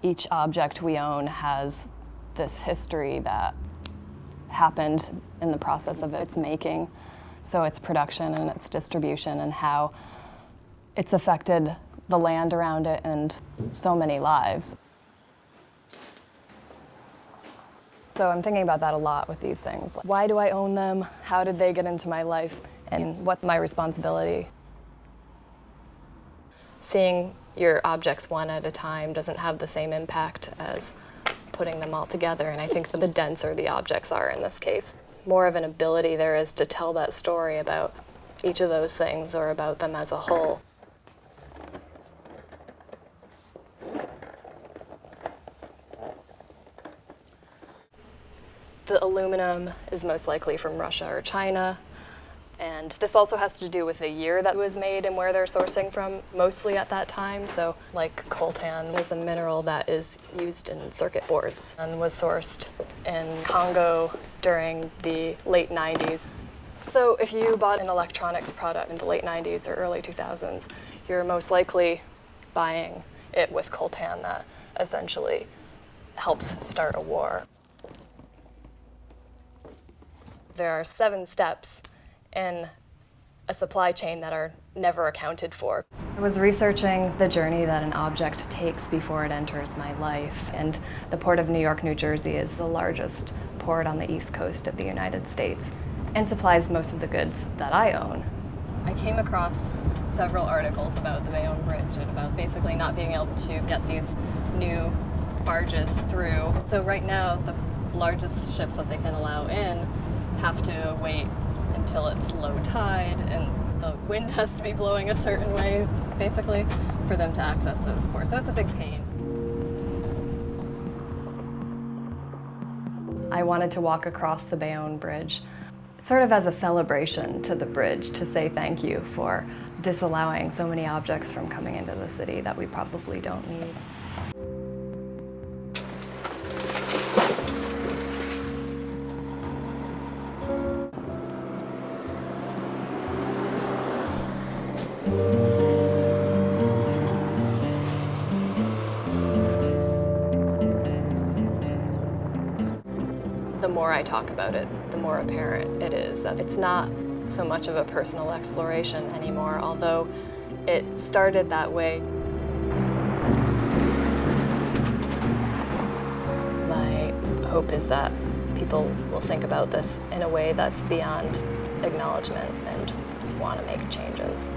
Each object we own has this history that happened in the process of its making. So its production and its distribution and how it's affected the land around it and so many lives. So I'm thinking about that a lot with these things. Why do I own them? How did they get into my life? And what's my responsibility? Seeing your objects one at a time doesn't have the same impact as putting them all together, and I think that the denser the objects are in this case, more of an ability there is to tell that story about each of those things or about them as a whole. The aluminum is most likely from Russia or China, and this also has to do with the year that it was made and where they're sourcing from, mostly at that time. So like coltan is a mineral that is used in circuit boards and was sourced in Congo during the late 90s. So if you bought an electronics product in the late 90s or early 2000s, you're most likely buying it with coltan that essentially helps start a war. There are 7 steps in a supply chain that are never accounted for. I was researching the journey that an object takes before it enters my life, and the Port of New York, New Jersey is the largest port on the East Coast of the United States and supplies most of the goods that I own. I came across several articles about the Bayonne Bridge and about basically not being able to get these new barges through. So right now, the largest ships that they can allow in have to wait until it's low tide and the wind has to be blowing a certain way, basically, for them to access those ports. So it's a big pain. I wanted to walk across the Bayonne Bridge sort of as a celebration to the bridge, to say thank you for disallowing so many objects from coming into the city that we probably don't need. The more I talk about it, the more apparent it is that it's not so much of a personal exploration anymore, although it started that way. My hope is that people will think about this in a way that's beyond acknowledgement and want to make changes.